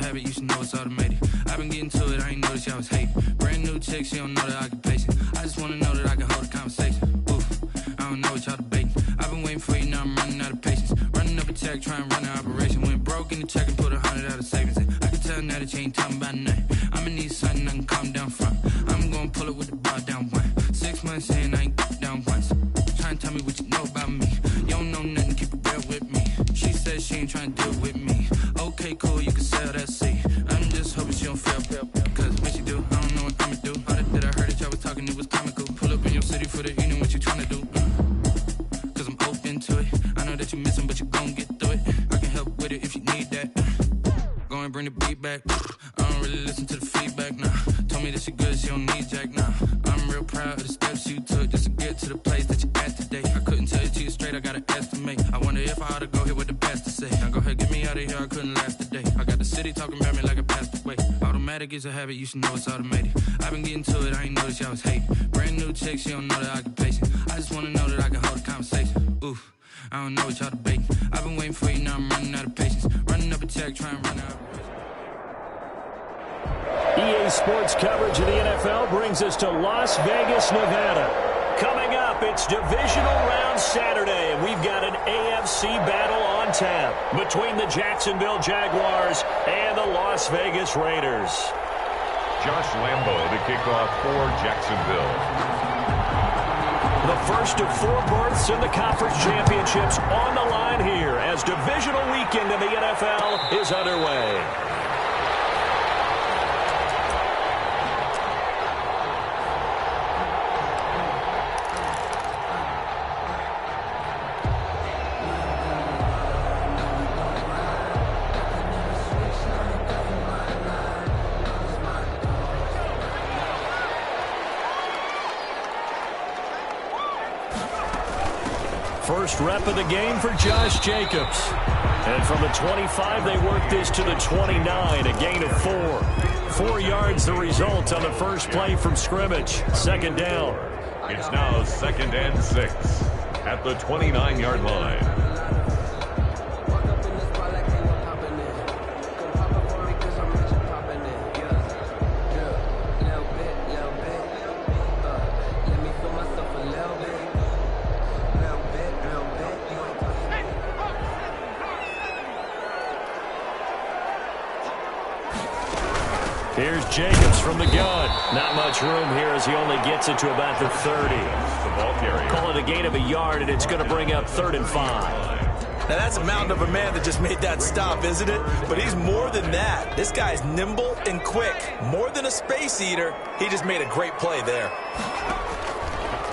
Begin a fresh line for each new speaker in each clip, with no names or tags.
habit, you should know it's automated. I've been getting to it, I ain't noticed y'all was hating. Brand new chick, she don't know the occupation. I just wanna know that I can hold a conversation. Oof, I don't know what y'all debating. I've been waiting for you, now I'm running out of patience. Running up a check, trying to run an operation. Went broke in the check and put 100 out of savings in. I can tell now that you ain't talking about nothing. I'ma need something I can calm down from. I'm gonna pull it with the bar down one. 6 months in, I ain't down once. Trying to tell me what you know about me. You don't know nothing, keep it real with me. She said she ain't trying to deal with me. Okay, cool, you can sell that seat. I'm just hoping she don't fail. Cause when she do, I don't know what I'ma do. All that I heard that y'all was talking, it was comical. Pull up in your city for the evening, what you trying to do? Cause I'm open to it. I know that you missing, but you gon' get through it. I can help with it if you need that. Go and bring the beat back. I don't really listen to the feedback, nah. Told me that she good, she don't need jack, nah. I'm real proud of the steps you took just to get to the place that you at today. I couldn't tell you to you straight, I gotta estimate. I wonder if I ought to go here with the best to say. Now go ahead, get me out of here, I couldn't last a day. I got the city talking about me like I passed away. Automatic is a habit, you should know it's automated. I've been getting to it, I ain't noticed y'all was hating. Brand new chick, she don't know the occupation. I just wanna know that I can hold a conversation. Oof, I don't know what y'all debating. I've been waiting for you, now I'm running out of patience. Running up a check, trying to run out.
EA Sports coverage of the NFL brings us to Las Vegas, Nevada. Coming up, it's Divisional Round Saturday, and we've got an AFC battle on tap between the Jacksonville Jaguars and the Las Vegas Raiders.
Josh Lambo to kick off for Jacksonville.
The first of 4 berths in the conference championships on the line here as divisional weekend in the NFL is underway. First rep of the game for Josh Jacobs. And from the 25, they work this to the 29, a gain of 4. 4 yards the result on the first play from scrimmage. Second down.
It's now 2nd and 6 at the 29-yard line.
Here's Jacobs from the gun. Not much room here as he only gets it to about the 30. Call it a gain of a yard, and it's going to bring up 3rd and 5.
Now, that's a mountain of a man that just made that stop, isn't it? But he's more than that. This guy's nimble and quick. More than a space eater, he just made a great play there.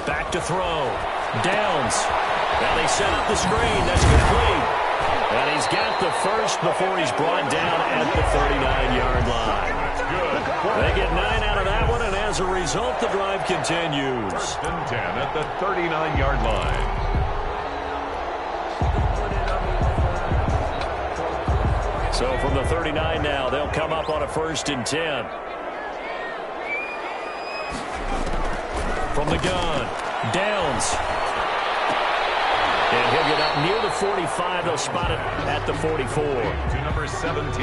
Back to throw. Downs. Now they set up the screen. That's complete. And he's got the first before he's brought down at the 39-yard line. They get 9 out of that one, and as a result, the drive continues.
1st and 10 at the 39-yard line.
So from the 39 now, they'll come up on a 1st and 10. From the gun, Downs. And he'll get up near the 45. They'll spot it at the 44.
To number 17.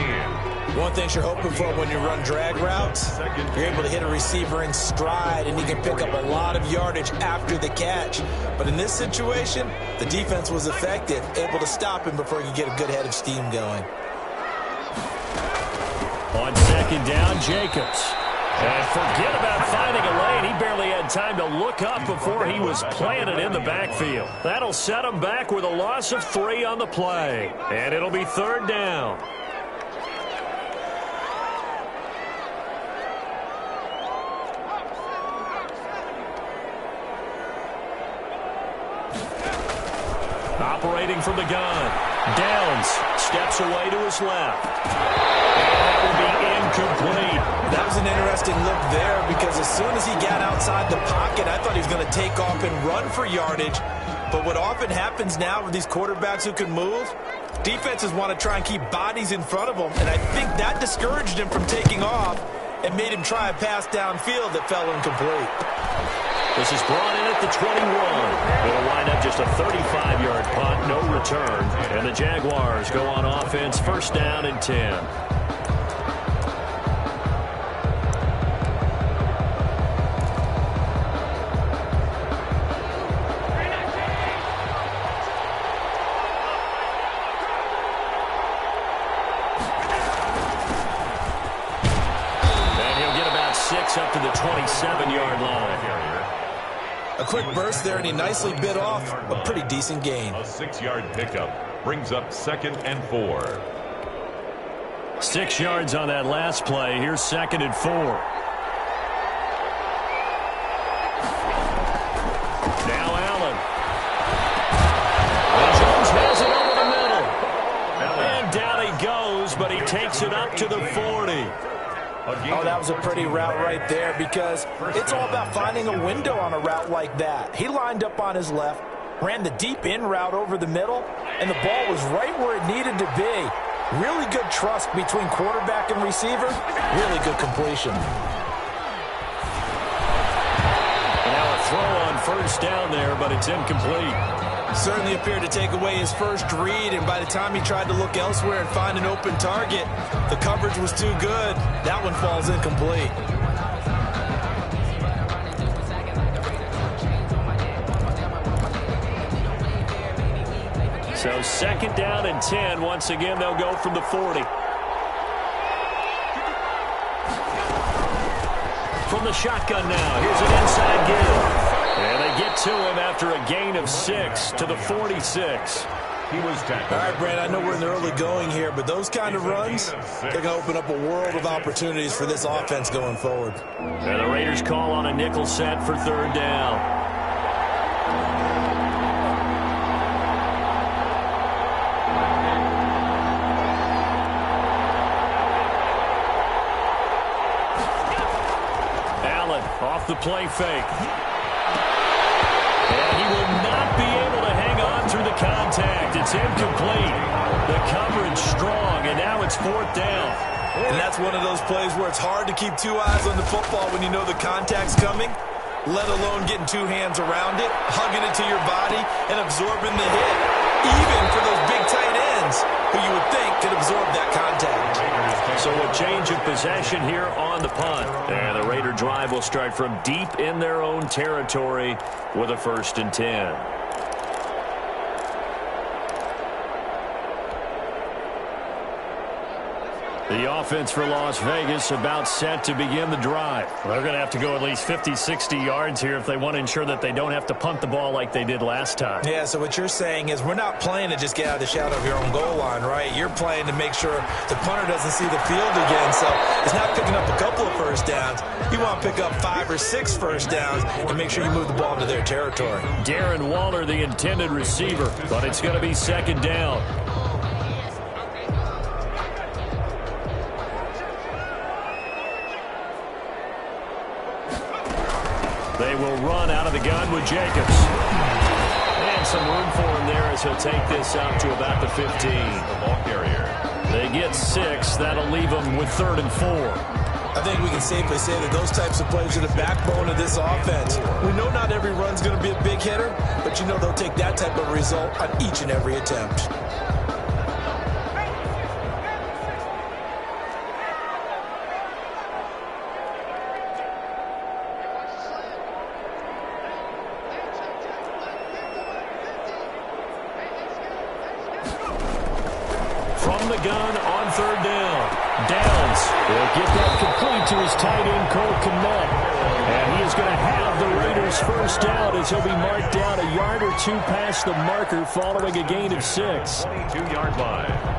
One thing you're hoping for when you run drag routes, you're able to hit a receiver in stride, and he can pick up a lot of yardage after the catch. But in this situation, the defense was effective, able to stop him before he could get a good head of steam going.
On 2nd down, Jacobs. And forget about finding a lane. He barely had time to look up before he was planted in the backfield. That'll set him back with a loss of 3 on the play. And it'll be 3rd down. Operating from the gun. Downs steps away to his left. That will be incomplete.
That was an interesting look there because as soon as he got outside the pocket, I thought he was going to take off and run for yardage. But what often happens now with these quarterbacks who can move, defenses want to try and keep bodies in front of them, and I think that discouraged him from taking off and made him try a pass downfield that fell incomplete.
This is brought in at the 21. It'll wind up just a 35-yard punt, no return. And the Jaguars go on offense, 1st down and 10.
quick burst there, and he nicely bit off a pretty decent gain.
A 6-yard pickup brings up 2nd and 4.
6 yards on that last play. Here's 2nd and 4. Now Allen. And Jones has it over the middle. And down he goes, but he takes it up to the 40.
Oh, that was a pretty route right there, because it's all about finding a window on a route like that. He lined up on his left, ran the deep in route over the middle, and the ball was right where it needed to be. Really good trust between quarterback and receiver. Really good completion.
Now a throw on first down there, but it's incomplete.
Certainly appeared to take away his first read, and by the time he tried to look elsewhere and find an open target, the coverage was too good. That one falls incomplete.
So 2nd down and 10. Once again, they'll go from the 40. From the shotgun now. Here's an inside give. And they get to him after a gain of 6 to the 46.
He was tackled.
All right, Brad, I know we're in the early going here, but those kind of runs, they're going to open up a world of opportunities for this offense going forward.
And the Raiders call on a nickel set for 3rd down. Off the play fake. And he will not be able to hang on through the contact. It's incomplete. The coverage strong, and now it's 4th down.
And that's one of those plays where it's hard to keep 2 eyes on the football when you know the contact's coming, let alone getting 2 hands around it, hugging it to your body, and absorbing the hit, even for those big tight ends who you would think could absorb that contact.
So a change of possession here on the punt. And the Raider drive will start from deep in their own territory with a 1st and 10. The offense for Las Vegas about set to begin the drive. They're going to have to go at least 50, 60 yards here if they want to ensure that they don't have to punt the ball like they did last time.
Yeah, so what you're saying is we're not playing to just get out of the shadow of your own goal line, right? You're playing to make sure the punter doesn't see the field again. So it's not picking up a couple of first downs. You want to pick up 5 or 6 first downs and make sure you move the ball into their territory.
Darren Waller, the intended receiver, but it's going to be 2nd down. They will run out of the gun with Jacobs. And some room for him there as he'll take this out to about the 15.
The ball carrier.
They get 6. That'll leave them with 3rd and 4.
I think we can safely say that those types of plays are the backbone of this offense. We know not every run's going to be a big hitter, but you know they'll take that type of result on each and every attempt.
Gun on 3rd down. Downs will get that complete to his tight end, Cole Kmet. And he is going to have the Raiders' 1st down as he'll be marked down a yard or 2 past the marker following a gain of 6.
22-yard line.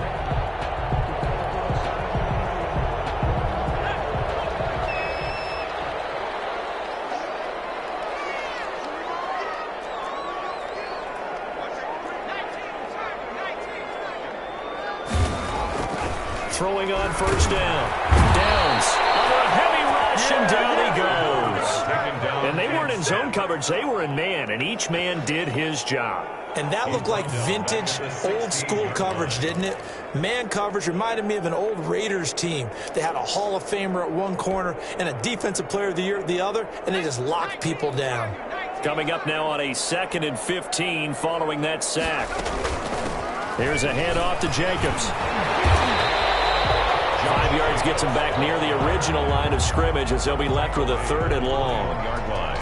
Throwing on 1st down. Downs under a heavy rush, and down he goes. And they weren't in zone coverage. They were in man, and each man did his job.
And that looked like vintage, old-school coverage, didn't it? Man coverage reminded me of an old Raiders team. They had a Hall of Famer at one corner and a Defensive Player of the Year at the other, and they just locked people down.
Coming up now on a 2nd and 15 following that sack. Here's a handoff to Jacobs. 5 yards gets him back near the original line of scrimmage as they'll be left with a 3rd and long.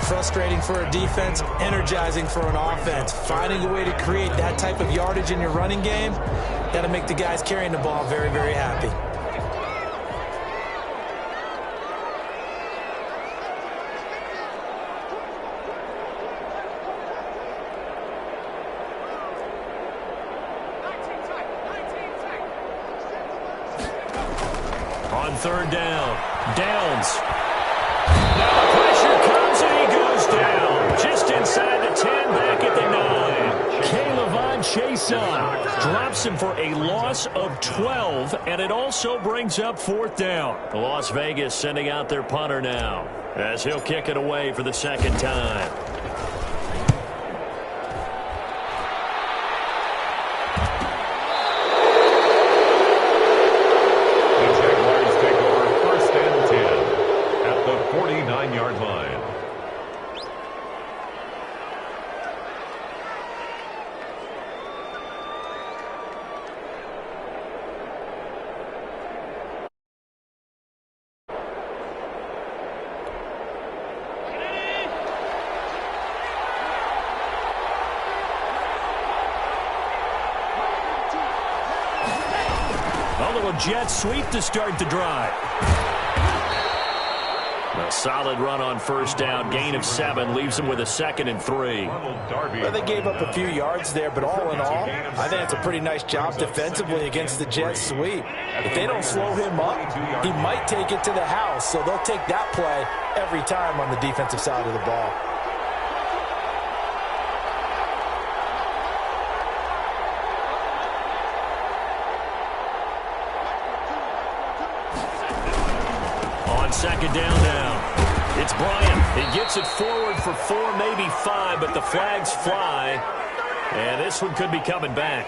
Frustrating for a defense, energizing for an offense. Finding a way to create that type of yardage in your running game, got to make the guys carrying the ball very, very happy.
On third down, Downs. Now the pressure comes and he goes down. Just inside the 10, back at the 9. K'Lavon Chaisson drops him for a loss of 12, and it also brings up fourth down. Las Vegas sending out their punter now, as he'll kick it away for the second time. Jet sweep to start the drive. A solid run on first down. Gain of 7 leaves them with a 2nd and 3.
Well, they gave up a few yards there, but all in all, I think it's a pretty nice job defensively against the jet sweep. If they don't slow him up, he might take it to the house, so they'll take that play every time on the defensive side of the ball.
Second down now. It's Bryant. He gets it forward for 4, maybe 5, but the flags fly. And this one could be coming back.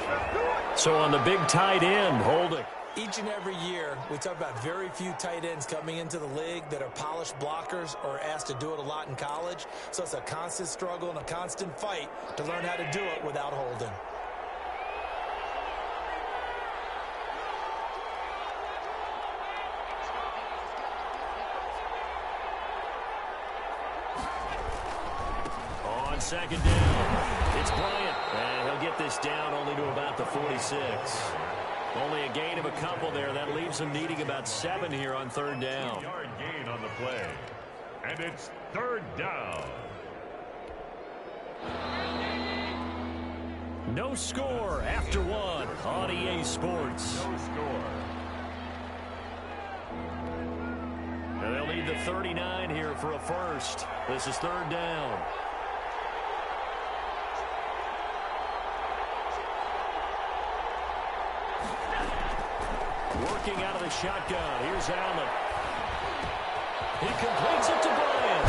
So on the big tight end, holding.
Each and every year, we talk about very few tight ends coming into the league that are polished blockers or asked to do it a lot in college. So it's a constant struggle and a constant fight to learn how to do it without holding.
Second down. It's Bryant. And he'll get this down only to about the 46. Only a gain of a couple there. That leaves him needing about 7 here on third down.
3-yard gain on the play. And it's third down.
No score after 1 on EA Sports.
No score.
And they'll need the 39 here for a first. This is third down. Working out of the shotgun. Here's Allen. He completes it to Bryant.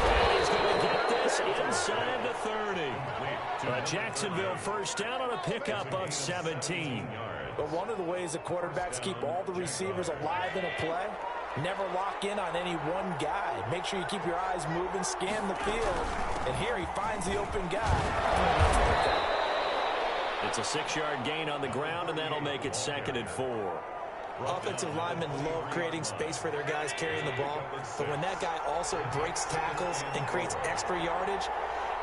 And he's going to get this inside the 30. Jacksonville first down on a pickup of 17.
But one of the ways the quarterbacks keep all the receivers alive in a play, never lock in on any one guy. Make sure you keep your eyes moving, scan the field. And here he finds the open guy.
It's a 6-yard gain on the ground, and that'll make it 2nd and 4.
Offensive linemen love creating space for their guys carrying the ball, but when that guy also breaks tackles and creates extra yardage,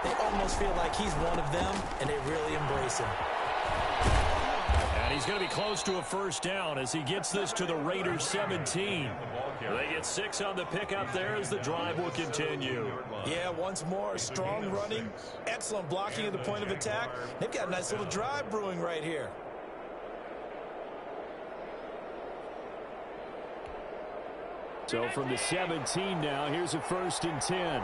they almost feel like he's one of them, and they really embrace him.
And he's going to be close to a first down as he gets this to the Raiders 17. They get 6 on the pickup there as the drive will continue.
Yeah, once more, strong running, excellent blocking at the point of attack. They've got a nice little drive brewing right here.
So from the 17 now, here's a 1st and 10.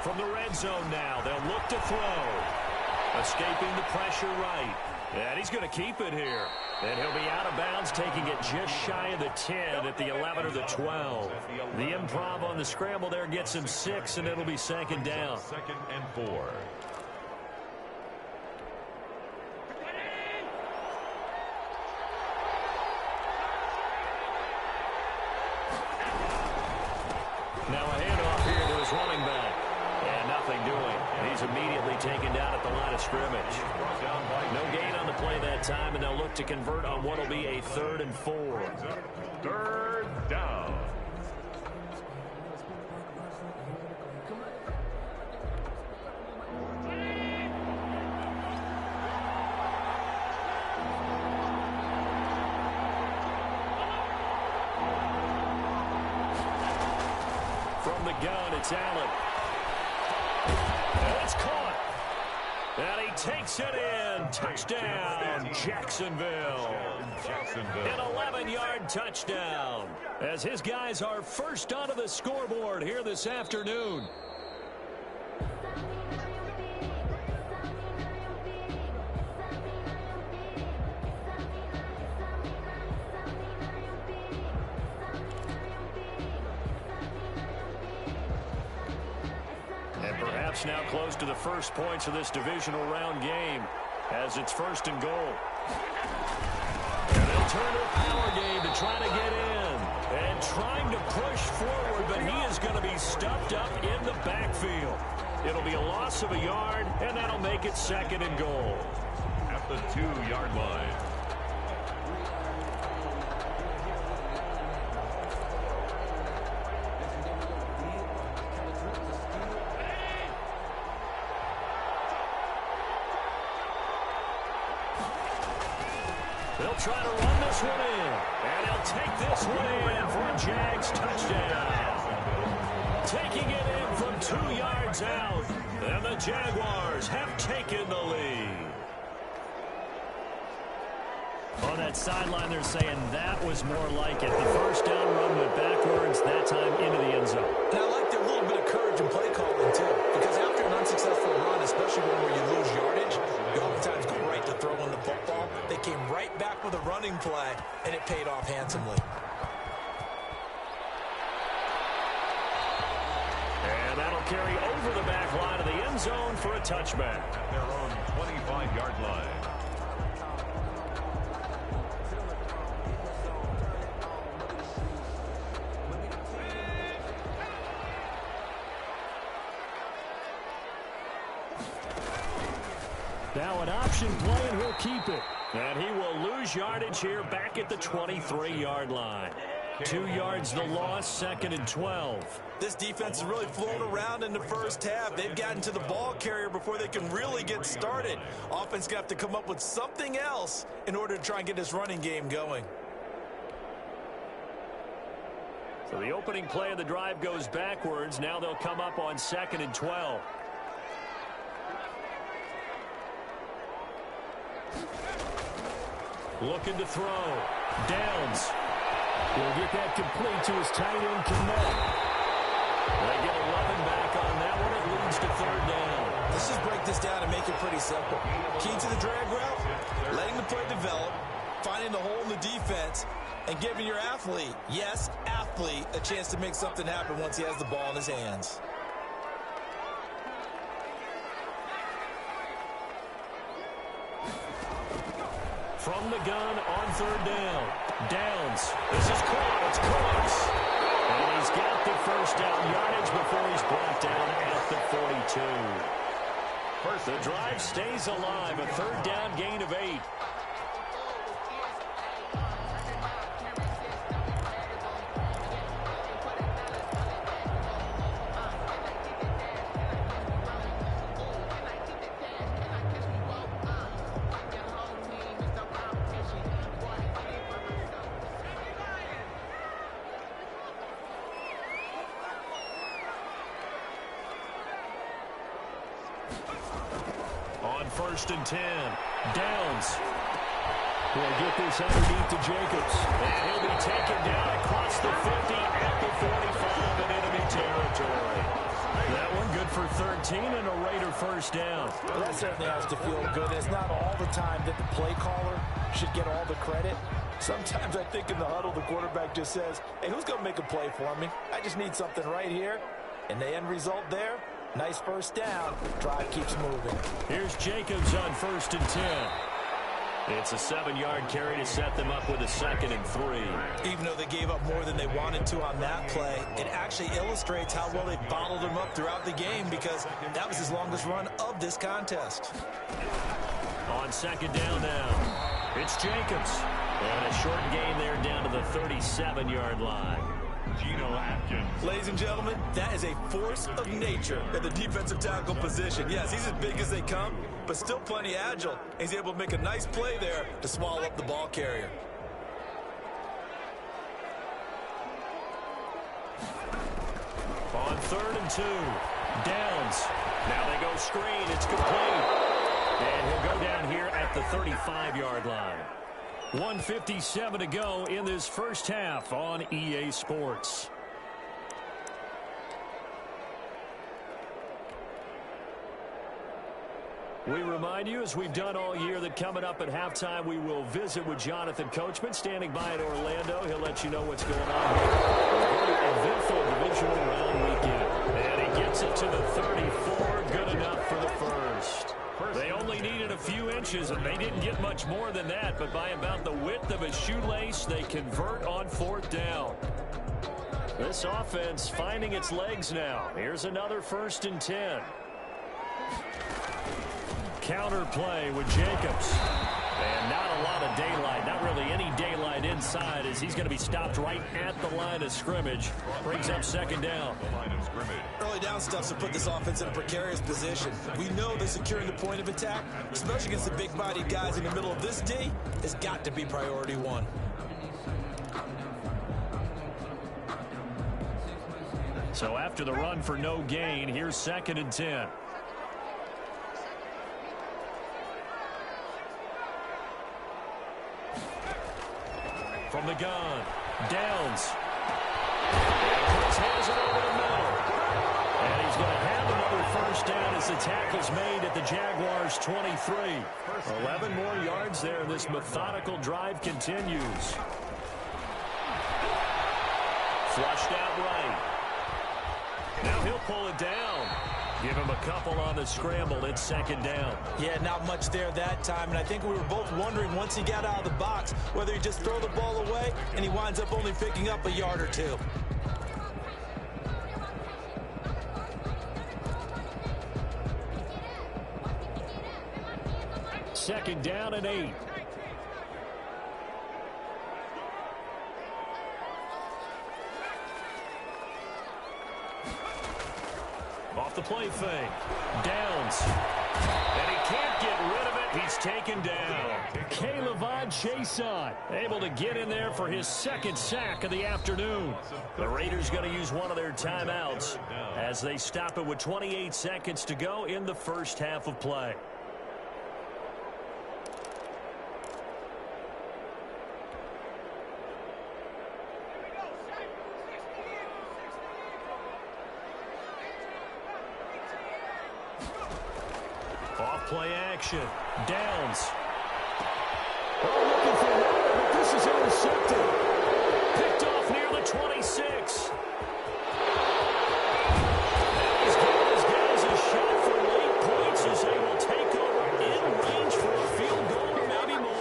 From the red zone now, they'll look to throw. Escaping the pressure right. And he's going to keep it here. And he'll be out of bounds, taking it just shy of the 10 at the 11 or the 12. The improv on the scramble there gets him 6, and it'll be 2nd down.
2nd and 4.
Now a handoff here to his running back. And nothing doing. He's immediately taken down at the line of scrimmage. No gain on the play that time, and they'll look to convert on what will be a 3rd and 4.
3rd down.
From the gun, it's Allen. And it's caught. And he takes it in. Touchdown, Jacksonville. An 11-yard touchdown as his guys are first onto the scoreboard here this afternoon. And perhaps now close to the first points of this divisional round game as it's 1st and goal. And they'll turn to a power game to try to get in. And trying to push forward, but he is going to be stuffed up in the backfield. It'll be a loss of a yard, and that'll make it 2nd and goal.
At the 2-yard line.
They'll try to run this one in. And he'll take this one in for a Jags touchdown. Taking it in from 2 yards out. And the Jaguars have taken the lead.
On that sideline, they're saying that was more like it. The first down run went backwards, that time into the end zone.
And I like their little bit of courage in play calling, too. Because after an unsuccessful run, especially one where you lose yardage, you oftentimes go right to throwing the football. They came right back with a running play, and it paid off handsomely.
And that'll carry over the back line of the end zone for a touchback.
At their own 25-yard line.
Now an option play, and he'll keep it. And he will lose yardage here back at the 23-yard line. 2 yards the loss, 2nd and 12.
This defense has really flown around in the first half. They've gotten to the ball carrier before they can really get started. Offense going to have to come up with something else in order to try and get this running game going.
So the opening play of the drive goes backwards. Now they'll come up on 2nd and 12. Looking to throw. Downs. He'll get that complete to his tight end, Connect. They get 11 back on that one. It leads to 3rd down.
Let's just break this down and make it pretty simple. Key to the drag route, letting the play develop, finding the hole in the defense, and giving your athlete, yes, athlete, a chance to make something happen once he has the ball in his hands.
From the gun on 3rd down. Downs. This is caught. It's close. And he's got the first down yardage before he's brought down at the 42. The drive stays alive. A 3rd down gain of 8. On 1st and 10. Downs. Will get this underneath to Jacobs. And he'll be taken down across the 50 at the 45 in enemy territory. That one good for 13 and a Raider first down.
Well, that certainly has to feel good. It's not all the time that the play caller should get all the credit. Sometimes I think in the huddle, the quarterback just says, hey, who's going to make a play for me? I just need something right here. And the end result there, nice first down. Drive keeps moving.
Here's Jacobs on 1st and 10. It's a 7-yard carry to set them up with a 2nd and 3.
Even though they gave up more than they wanted to on that play, it actually illustrates how well they bottled him up throughout the game because that was his longest run of this contest.
On 2nd down now, it's Jacobs. And a short gain there down to the 37-yard line.
Geno Atkins.
Ladies and gentlemen, that is a force of nature at the defensive tackle position. Yes, he's as big as they come, but still plenty agile. He's able to make a nice play there to swallow up the ball carrier.
On 3rd and 2, Downs. Now they go screen. It's complete.
And he'll go down here at the 35-yard line. 1:57 to go in this first half on EA Sports. We remind you, as we've done all year, that coming up at halftime, we will visit with Jonathan Coachman, standing by in Orlando. He'll let you know what's going on here. A very eventful divisional round weekend. And he gets it to the 34. Good enough for the first. They only needed a few inches, and they didn't get much more than that. But by about the width of a shoelace, they convert on fourth down. This offense finding its legs now. Here's another 1st and 10. Counter play with Jacobs. And not a lot of daylight. Not really any daylight inside, as he's going to be stopped right at the line of scrimmage. Brings up 2nd down.
Early down stuff to put this offense in a precarious position. We know that securing the point of attack, especially against the big-bodied guys in the middle of this D, has got to be priority one.
So after the run for no gain, here's 2nd and 10. From the gun, Downs. Chris has it over the middle. And he's going to have another 1st down as the tackle's made at the Jaguars' 23. 11 more yards there, and this methodical drive continues. Flushed out right. Now he'll pull it down. Give him a couple on the scramble. It's 2nd down.
Yeah, not much there that time. And I think we were both wondering once he got out of the box whether he'd just throw the ball away, and he winds up only picking up a yard or two.
Second down and 8. Off the play fake. Downs. And he can't get rid of it. He's taken down. K'Lavon Chaisson able to get in there for his 2nd sack of the afternoon. The Raiders going to use one of their timeouts as they stop it with 28 seconds to go in the first half of play. Play action. Downs. Looking for one, but this is intercepted. Picked off near the 26. He's giving his guys a shot for late points as they will take over in range for a field goal or maybe more.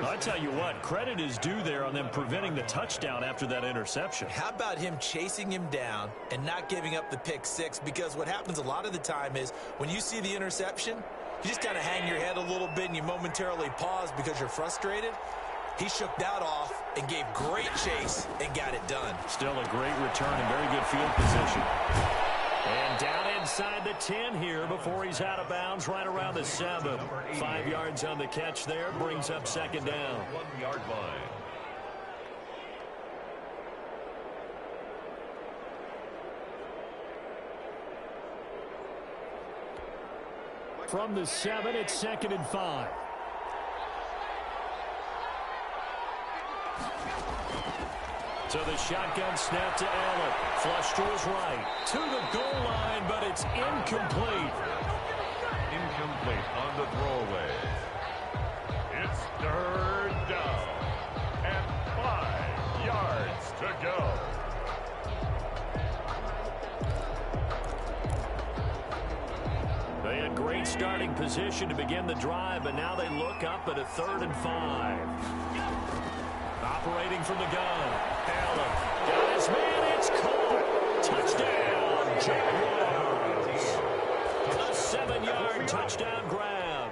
I tell you what, credit is due there on them preventing the touchdown after that interception.
How about him chasing him down and not giving up the pick 6? Because what happens a lot of the time is when you see the interception, you just kind of hang your head a little bit and you momentarily pause because you're frustrated. He shook that off and gave great chase and got it done.
Still a great return and very good field position. And down inside the 10 here before he's out of bounds, right around the 7. 5 yards on the catch there, brings up 2nd down.
1 yard line.
From the 7, it's 2nd and 5. So the shotgun snap to Allen. Flush to his right. To the goal line, but it's incomplete.
Incomplete on the throwaway. It's 3rd down. And 5 yards to go.
They had great starting position to begin the drive, but now they look up at a 3rd and 5. Operating from the gun. Allen got his man. It's caught. Touchdown, Jaguars. A 7-yard touchdown grab.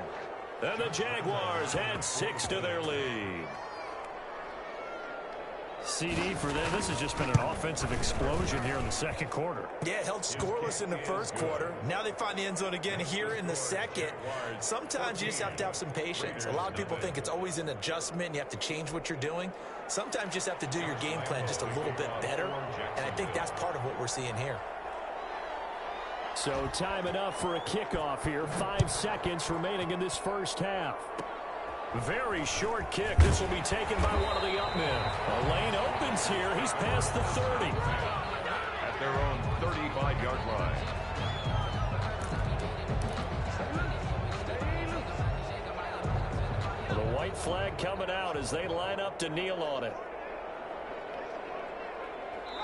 And the Jaguars had 6 to their lead. CD for them. This has just been an offensive explosion here in the 2nd quarter.
Yeah, held scoreless in the 1st quarter. Now they find the end zone again here in the 2nd. Sometimes you just have to have some patience. A lot of people think it's always an adjustment. You have to change what you're doing. Sometimes you just have to do your game plan just a little bit better. And I think that's part of what we're seeing here.
So time enough for a kickoff here. 5 seconds remaining in this first half. Very short kick. This will be taken by one of the up men. A lane opens here. He's past the 30.
At their own 35-yard line.
The white flag coming out as they line up to kneel on it.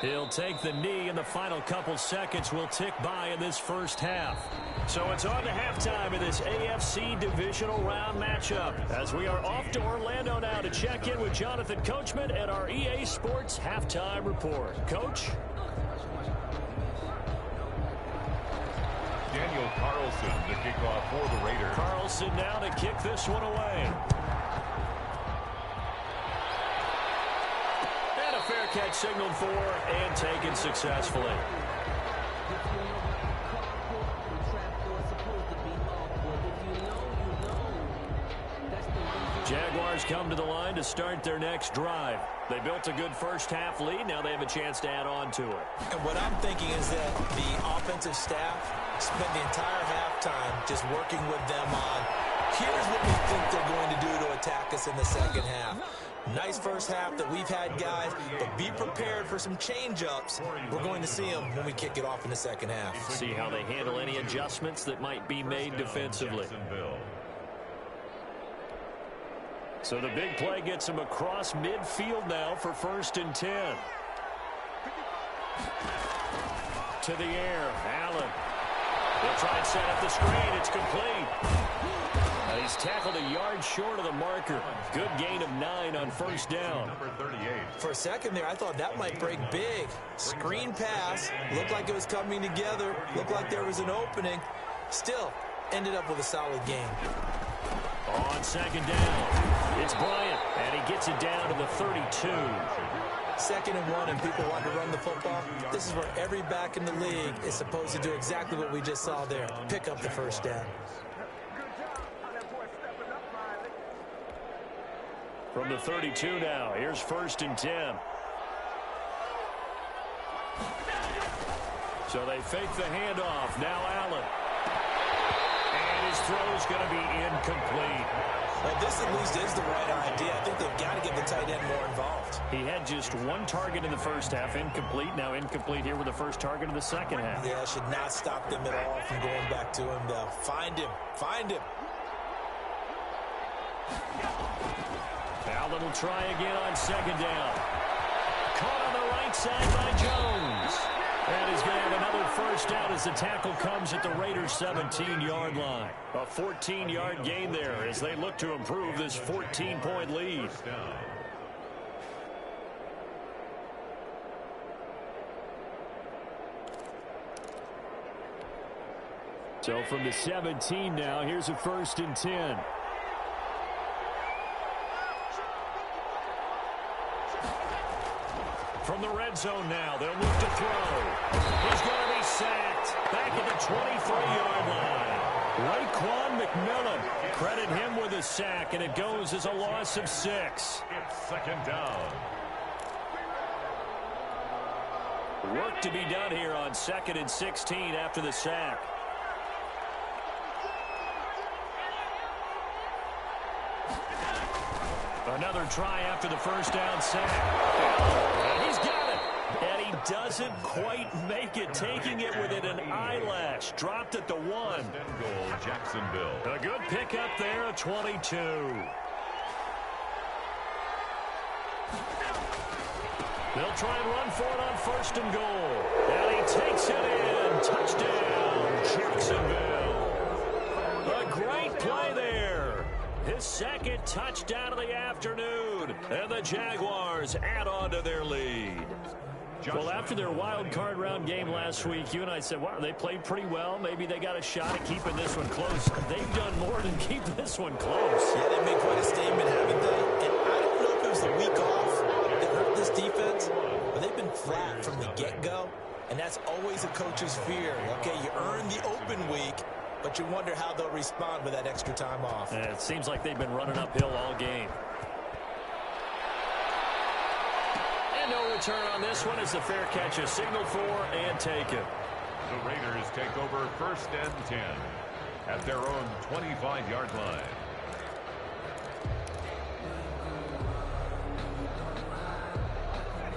He'll take the knee, and the final couple seconds will tick by in this first half. So it's on to halftime in this AFC divisional round matchup, as we are off to Orlando now to check in with Jonathan Coachman at our EA Sports Halftime Report. Coach?
Daniel Carlson to kick off for the Raiders.
Carlson now to kick this one away. Fair catch signaled for and taken successfully. Jaguars come to the line to start their next drive. They built a good first half lead. Now they have a chance to add on to it.
And what I'm thinking is that the offensive staff spent the entire halftime just working with them on, here's what we think they're going to do to attack us in the second half. Nice first half that we've had, guys, but be prepared for some change-ups. We're going to see them when we kick it off in the second half.
See how they handle any adjustments that might be made defensively. So the big play gets him across midfield now for 1st and 10. To the air, Allen. They'll try and set up the screen. It's complete. He's tackled a yard short of the marker. Good gain of 9 on 1st down.
Number 38.
For a second there, I thought that might break big. Screen pass. Looked like it was coming together. Looked like there was an opening. Still, ended up with a solid game.
On 2nd down, it's Bryant, and he gets it down to the 32.
2nd and 1, and people want to run the football. This is where every back in the league is supposed to do exactly what we just saw there. Pick up the 1st down.
From the 32 now, here's 1st and 10. So they fake the handoff. Now Allen. And his throw's going to be incomplete.
Well, this at least is the right idea. I think they've got to get the tight end more involved.
He had just 1 target in the first half, incomplete. Now incomplete here with the first target in the second half.
Yeah, should not stop them at all from going back to him. They'll find him. Find him.
Allen will try again on 2nd down. Caught on the right side by Jones. And he's going to have another 1st down as the tackle comes at the Raiders' 17-yard line. A 14-yard gain there as they look to improve this 14-point lead. So from the 17 now, here's a 1st and 10. From the red zone now, they'll look to throw. He's going to be sacked back at the 23-yard line. Raekwon McMillan, credit him with a sack, and it goes as a loss of 6.
It's 2nd down.
Work to be done here on 2nd and 16 after the sack. Another try after the 1st down sack. And he's got it. And he doesn't quite make it, taking it within an eyelash. Dropped at the 1.
Goal, Jacksonville.
A good pickup there, a 22. They'll try and run for it on 1st and goal. And he takes it in. Touchdown, Jacksonville. A great play there. His 2nd touchdown of the afternoon. And the Jaguars add on to their lead. Well, after their wild card round game last week, you and I said, wow, they played pretty well. Maybe they got a shot at keeping this one close. They've done more than keep this one close.
Yeah, they made quite a statement, haven't they? And I don't know if it was the week off that hurt this defense, but they've been flat from the get-go. And that's always a coach's fear. Okay, you earn the open week, but you wonder how they'll respond with that extra time off.
And it seems like they've been running uphill all game. And no return on this one as the fair catch is signaled for and taken.
The Raiders take over 1st and 10 at their own 25-yard line.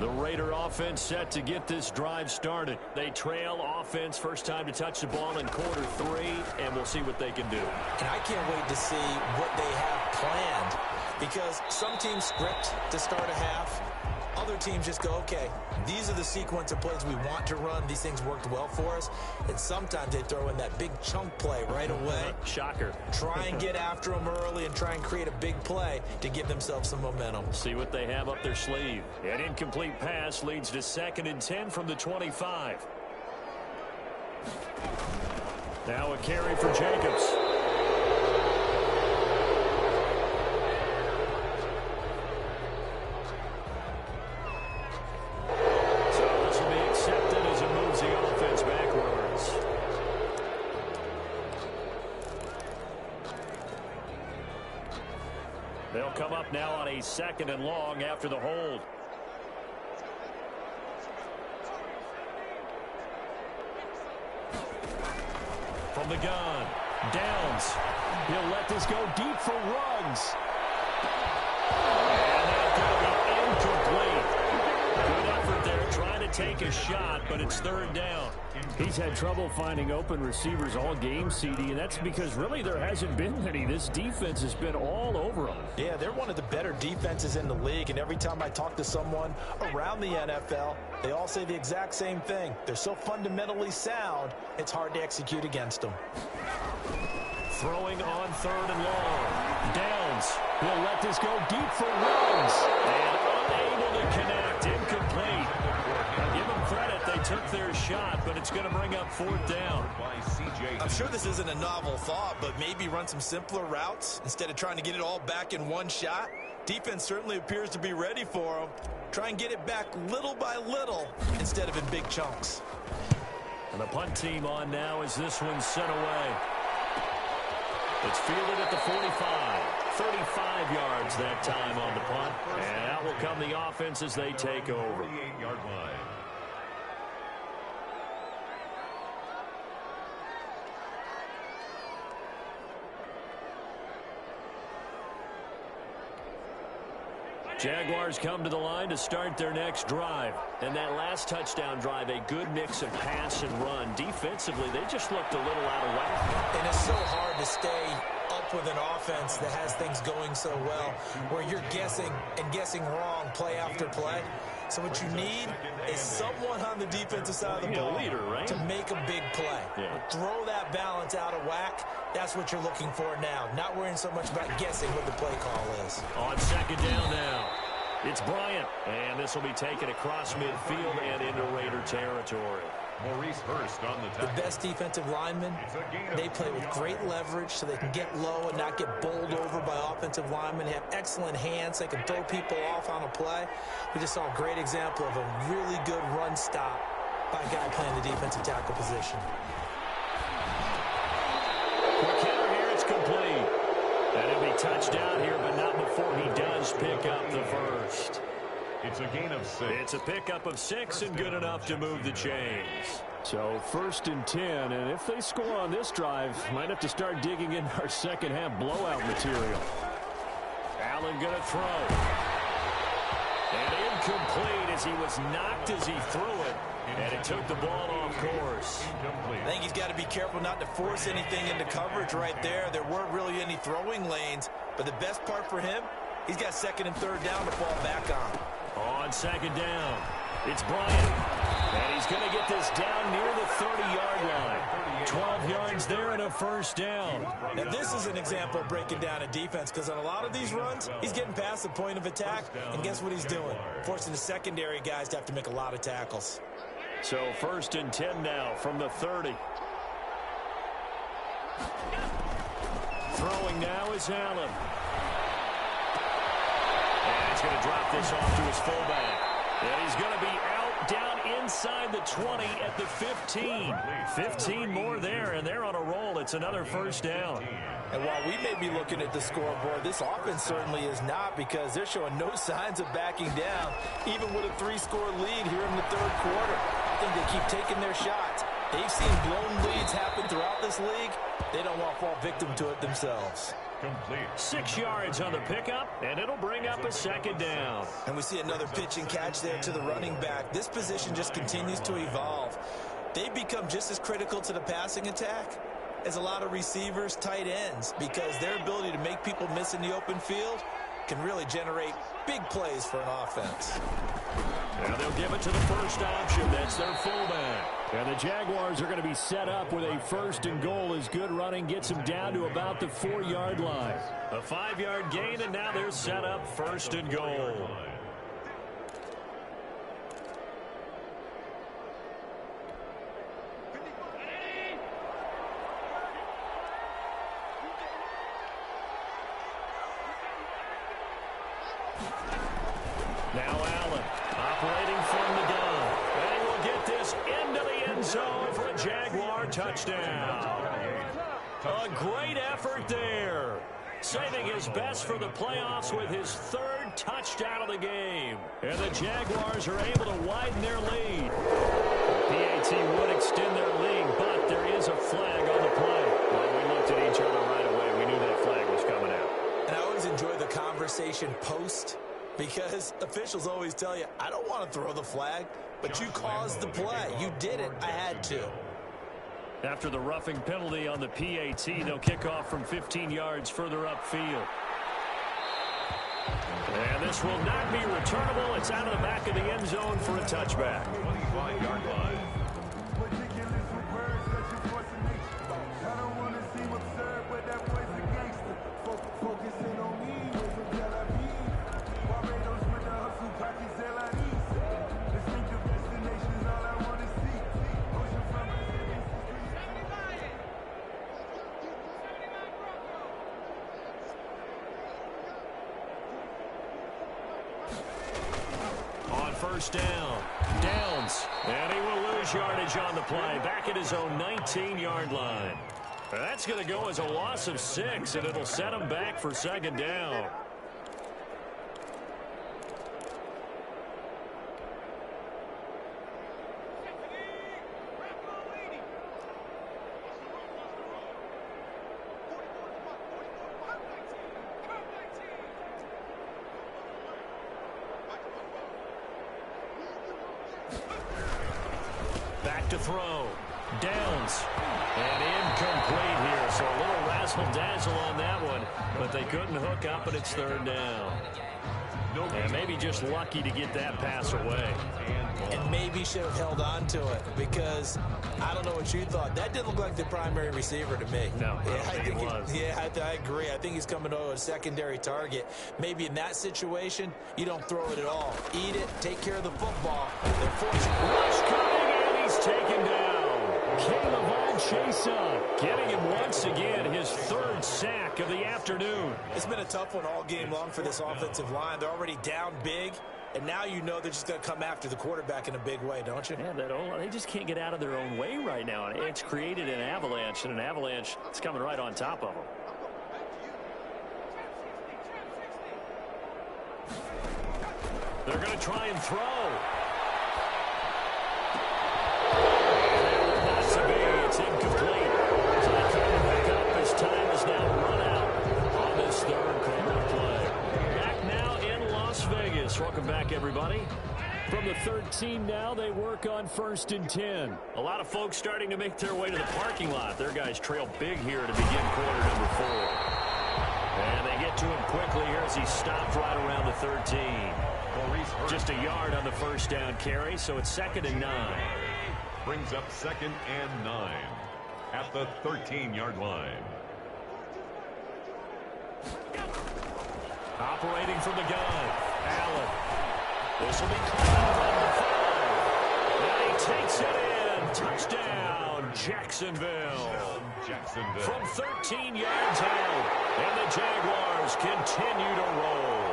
The Raider offense set to get this drive started. They trail offense, first time to touch the ball in quarter 3, and we'll see what they can do.
And I can't wait to see what they have planned, because some teams script to start a half. Other teams just go, okay, these are the sequence of plays we want to run. These things worked well for us. And sometimes they throw in that big chunk play right away.
Shocker.
Try and get after them early and try and create a big play to give themselves some momentum.
See what they have up their sleeve. An incomplete pass leads to 2nd and 10 from the 25. Now a carry for Jacobs. They'll come up now on a 2nd and long after the hold. From the gun, Downs. He'll let this go deep for Ruggs. And that's going to be incomplete. Good effort there, trying to take a shot, but it's 3rd down.
He's had trouble finding open receivers all game, CD, and that's because really there hasn't been any. This defense has been all over them.
Yeah, they're one of the better defenses in the league, and every time I talk to someone around the NFL, they all say the exact same thing. They're so fundamentally sound, it's hard to execute against them.
Throwing on 3rd and long. Downs. He'll let this go deep for Ruggs. And unable to connect. Incomplete. Now give them credit. They took their shot, but it's going to bring up 4th down.
I'm sure this isn't a novel thought, but maybe run some simpler routes instead of trying to get it all back in one shot. Defense certainly appears to be ready for them. Try and get it back little by little instead of in big chunks.
And the punt team on now as this one's sent away. It's fielded at the 45. 35 yards that time on the punt. And out will come the offense as they take over.
48-yard line.
Jaguars come to the line to start their next drive. And that last touchdown drive, a good mix of pass and run. Defensively, they just looked a little out of whack.
And it's so hard to stay up with an offense that has things going so well, where you're guessing and guessing wrong play after play. So what you need is someone on the defensive side of the ball
leader, right?
to make a big play.
Yeah.
Throw that balance out of whack. That's what you're looking for now. Not worrying so much about guessing what the play call is.
On 2nd down now, it's Bryant. And this will be taken across midfield and into Raider territory.
Maurice Hurst on the tackle.
The best defensive linemen, they play with great leverage so they can get low and not get bowled over by offensive linemen. They have excellent hands. They can throw people off on a play. We just saw a great example of a really good run stop by a guy playing the defensive tackle position.
Quick hitter here, it's complete. And he'll be touched down here, but not before he does pick up the first.
It's a gain of 6.
It's a pickup of 6 and good enough to move the chains.
So 1st and 10, and if they score on this drive, might have to start digging in our second half blowout material.
Allen gonna throw. And incomplete as he was knocked as he threw it. And it took the ball off course.
I think he's got to be careful not to force anything into coverage right there. There weren't really any throwing lanes, but the best part for him, he's got 2nd and 3rd down to fall back on.
On 2nd down, it's Bryant. And he's going to get this down near the 30-yard line. 12 yards there and a 1st down.
Now, this is an example of breaking down a defense, because on a lot of these runs, he's getting past the point of attack, and guess what he's doing? Forcing the secondary guys to have to make a lot of tackles.
So 1st and 10 now from the 30. Throwing now is Allen. And he's going to drop this off to his fullback. And he's going to be out down inside the 20 at the 15. 15 more there, and they're on a roll. It's another 1st down.
And while we may be looking at the scoreboard, this offense certainly is not, because they're showing no signs of backing down, even with a 3-score lead here in the 3rd quarter. I think they keep taking their shots, They've seen blown leads happen throughout this league. They don't want to fall victim to it themselves.
Complete.
6 yards on the pickup, and it'll bring up a second down.
And we see another pitch and catch there to the running back. This position just continues to evolve. They've become just as critical to the passing attack as a lot of receivers, tight ends, because their ability to make people miss in the open field can really generate big plays for an offense.
Now they'll give it to the first option. That's their fullback.
And the Jaguars are going to be set up with a 1st and goal as good running gets them down to about the 4-yard line.
A 5-yard gain, and now they're set up 1st and goal. Now Allen operating from the gun. And he will get this into the end zone for a Jaguar touchdown. A great effort there. Saving his best for the playoffs with his 3rd touchdown of the game. And the Jaguars are able to widen their lead. PAT would extend their lead, but there is a flag on the play. Well, we looked at each other right away. We knew that flag was coming out.
And I always enjoy the conversation post, because officials always tell you, I don't want to throw the flag, but you caused the play. You did it. I had to.
After the roughing penalty on the PAT, they'll kick off from 15 yards further upfield. And this will not be returnable. It's out of the back of the end zone for a touchback.
25-yard line.
First down. Downs. And he will lose yardage on the play. Back at his own 19-yard line. That's going to go as a loss of 6, and it'll set him back for 2nd down. To throw. Downs. And incomplete here. So a little razzle-dazzle on that one. But they couldn't hook up, and it's 3rd down. And maybe just lucky to get that pass away.
And maybe should have held on to it, because I don't know what you thought. That didn't look like the primary receiver to me.
No, I think it was.
I agree. I think he's coming to a secondary target. Maybe in that situation, you don't throw it at all. Eat it, take care of the football. They're forcing
rush coming, and he's taken down. Caleb Chesa getting him once again his 3rd sack of the afternoon.
It's been a tough one all game long for this offensive line. They're already down big, and now you know they're just going to come after the quarterback in a big way, don't you?
Yeah, they just can't get out of their own way right now. And it's created an avalanche, and an avalanche is coming right on top of them. They're going to try and throw. It's incomplete. So they can't pick up as time is now run out on this 3rd quarter play. Back now in Las Vegas. Welcome back, everybody.
From the 13 now, they work on 1st and 10.
A lot of folks starting to make their way to the parking lot. Their guys trail big here to begin quarter number 4. And they get to him quickly here as he stopped right around the 13. Just a yard on the 1st down carry, so it's 2nd and 9.
Brings up 2nd and 9 at the 13-yard line.
Operating from the gun, Allen. This will be caught on the 5. And he takes it in. Touchdown, Jacksonville. From 13 yards out. And the Jaguars continue to roll.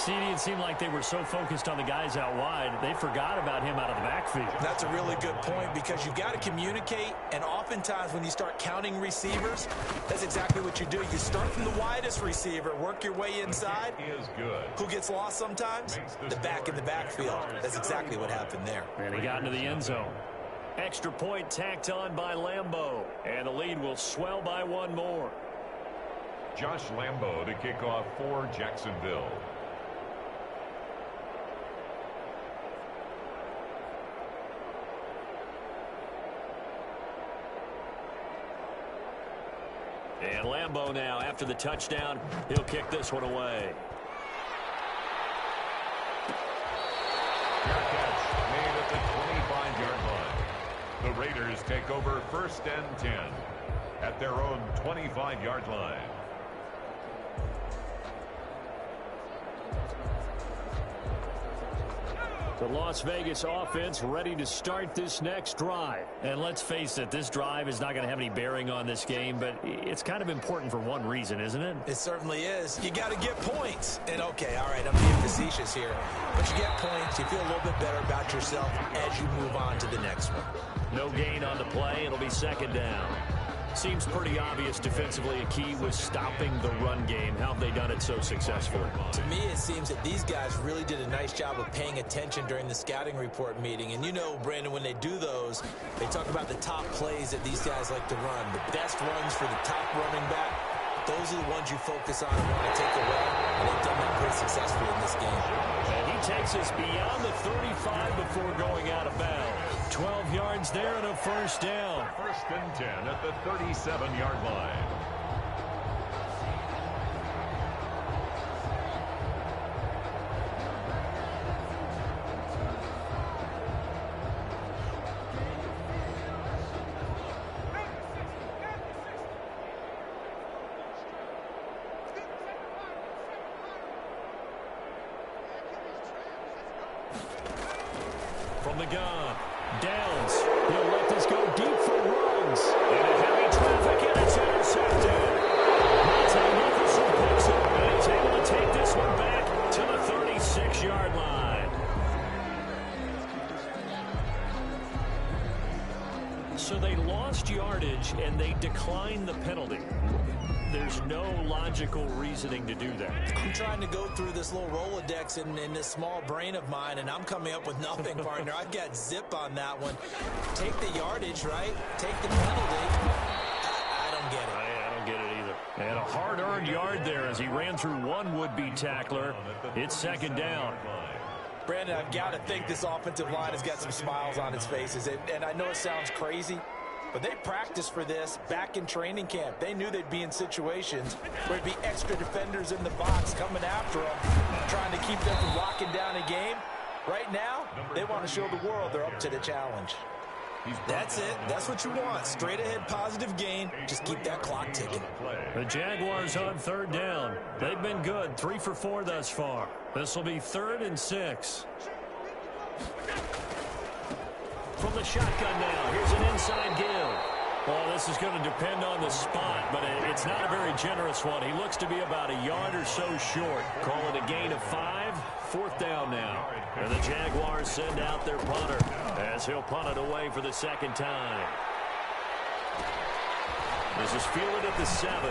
CD, it seemed like they were so focused on the guys out wide, they forgot about him out of the backfield.
That's a really good point because you've got to communicate, and oftentimes when you start counting receivers, that's exactly what you do. You start from the widest receiver, work your way inside.
Is good.
Who gets lost sometimes? The back in the backfield. That's exactly what happened there.
And he got into the end zone.
Extra point tacked on by Lambeau, and the lead will swell by one more.
Josh Lambeau to kick off for Jacksonville.
And Lambeau now, after the touchdown, he'll kick this one away.
Fair catch made at the 25-yard line. The Raiders take over 1st and 10 at their own 25-yard line.
The Las Vegas offense ready to start this next drive.
And let's face it, this drive is not going to have any bearing on this game, but it's kind of important for one reason, isn't it?
It certainly is. You got to get points. And okay, all right, I'm being facetious here. But you get points, you feel a little bit better about yourself as you move on to the next one.
No gain on the play. It'll be 2nd down. Seems pretty obvious defensively a key was stopping the run game. How have they done it so successfully?
To me, it seems that these guys really did a nice job of paying attention during the scouting report meeting. And you know, Brandon, when they do those, they talk about the top plays that these guys like to run. The best runs for the top running back, those are the ones you focus on and want to take away. And they've done that pretty successfully in this game.
And he takes us beyond the 35 before going out of bounds. 12 yards there and a 1st down.
1st and 10 at the 37-yard line.
From the gun, Downs. He'll let this go deep for runs. And a heavy traffic, and it's intercepted. Monte Nicholson picks it, and he's able to take this one back to the 36-yard line. So they lost yardage, and they declined the penalty. There's no logical reasoning to do that.
I'm trying to go through this little Rolodex in this small brain of mine, and I'm coming up with nothing, partner. I've got zip on that one. Take the yardage, right? Take the penalty. I don't get it.
I don't get it either.
And a hard-earned yard there as he ran through one would-be tackler. It's 2nd down.
Brandon, I've got to think this offensive line has got some smiles on its faces. And I know it sounds crazy, but they practiced for this back in training camp. They knew they'd be in situations where there'd be extra defenders in the box coming after them, trying to keep them from locking down a game. Right now, they want to show the world they're up to the challenge. That's it. That's what you want. Straight ahead positive gain. Just keep that clock ticking.
The Jaguars on 3rd down. They've been good. 3 for 4 thus far. This will be 3rd and 6.
From the shotgun now, here's an inside give.
Well, this is going to depend on the spot, but it's not a very generous one. He looks to be about a yard or so short.
Call it a gain of 5. 4th down now. And the Jaguars send out their punter as he'll punt it away for the 2nd time. This is fielded at the 7.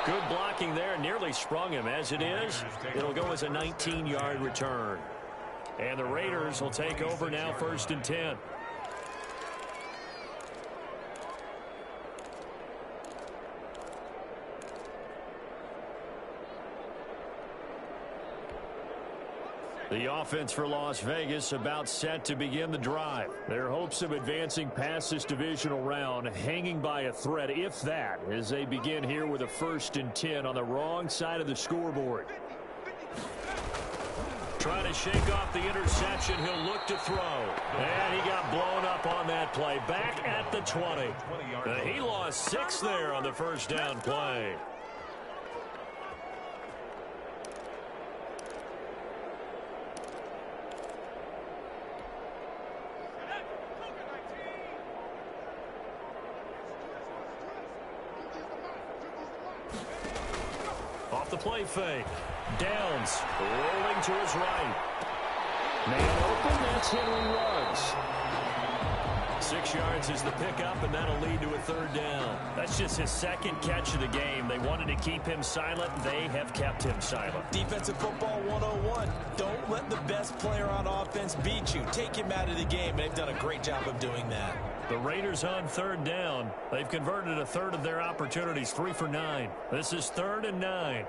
Good blocking there. Nearly sprung him. As it is, it'll go as a 19-yard return.
And the Raiders will take over now 1st and 10. The offense for Las Vegas about set to begin the drive. Their hopes of advancing past this divisional round hanging by a thread, if that, as they begin here with a 1st and 10 on the wrong side of the scoreboard.
Trying to shake off the interception. He'll look to throw. And he got blown up on that play. Back at the 20. He lost 6 there on the 1st down play.
play fake. Downs rolling to his right. Man open, that's Henry Ruggs. 6 yards is the pickup, and that'll lead to a third down. That's just his second catch of the game. They wanted to keep him silent. They have kept him silent.
Defensive football 101. Don't let the best player on offense beat you. Take him out of the game. They've done a great job of doing that.
The Raiders on third down. They've converted a third of their opportunities, 3 for 9. This is 3rd and 9.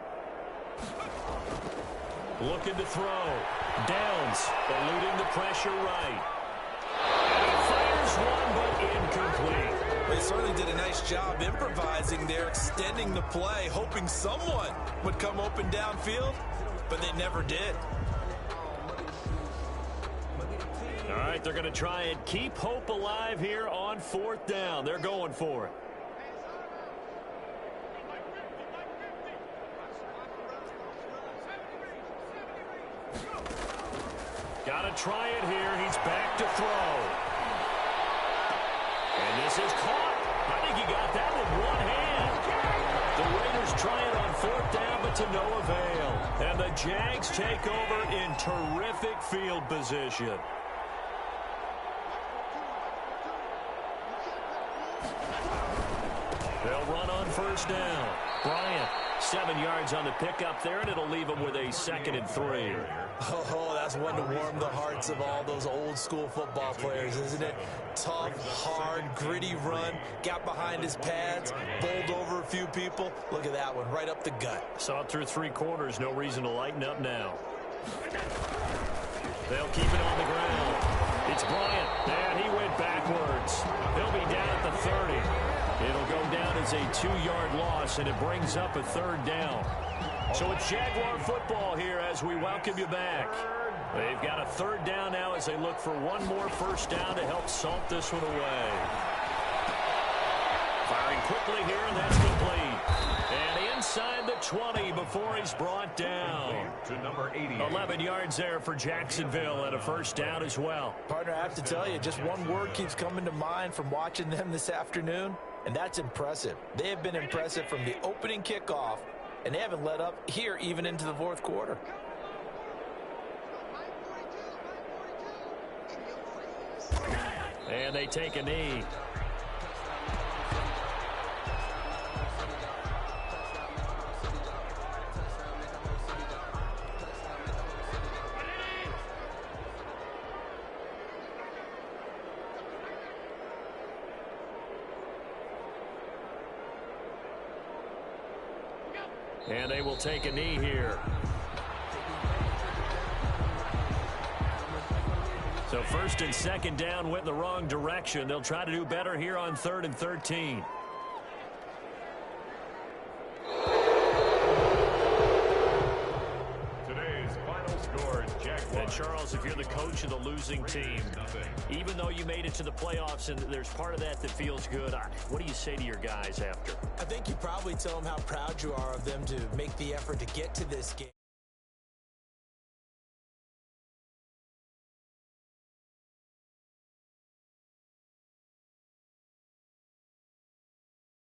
Looking to throw. Downs, eluding the pressure right. Fires one, but incomplete.
They certainly did a nice job improvising there, extending the play, hoping someone would come open downfield, but they never did.
All right, they're going to try and keep hope alive here on 4th down. They're going for it. Got to try it here. He's back to throw. And this is caught. I think he got that with one hand. The Raiders try it on 4th down, but to no avail. And the Jags take over in terrific field position. They'll run on 1st down. Bryant, 7 yards on the pickup there, and it'll leave him with a 2nd and 3.
Oh, that's one to warm the hearts of all those old school football players, isn't it? Tough, hard, gritty run, got behind his pads, bowled over a few people. Look at that one, right up the gut.
Saw it through 3 quarters, no reason to lighten up now. They'll keep it on the ground. It's Bryant, and he went backwards. He'll be down at the 30. It'll go down as a 2-yard loss, and it brings up a 3rd down. So it's Jaguar football here as we welcome you back. They've got a 3rd down now as they look for one more 1st down to help salt this one away. Firing quickly here, and that's complete. And inside the 20 before he's brought down.
To number 80.
11 yards there for Jacksonville and a 1st down as well.
Partner, I have to tell you, just one word keeps coming to mind from watching them this afternoon, and that's impressive. They have been impressive from the opening kickoff, and they haven't let up here even into the 4th quarter.
And they take a knee. And they will take a knee here. So 1st and 2nd down went the wrong direction. They'll try to do better here on 3rd and 13.
Today's final score, Jaguars.
And Charles, if you're the coach of the losing team, even though you made it to the playoffs and there's part of that that feels good, what do you say to your guys after?
I think you probably tell them how proud you are of them to make the effort to get to this game.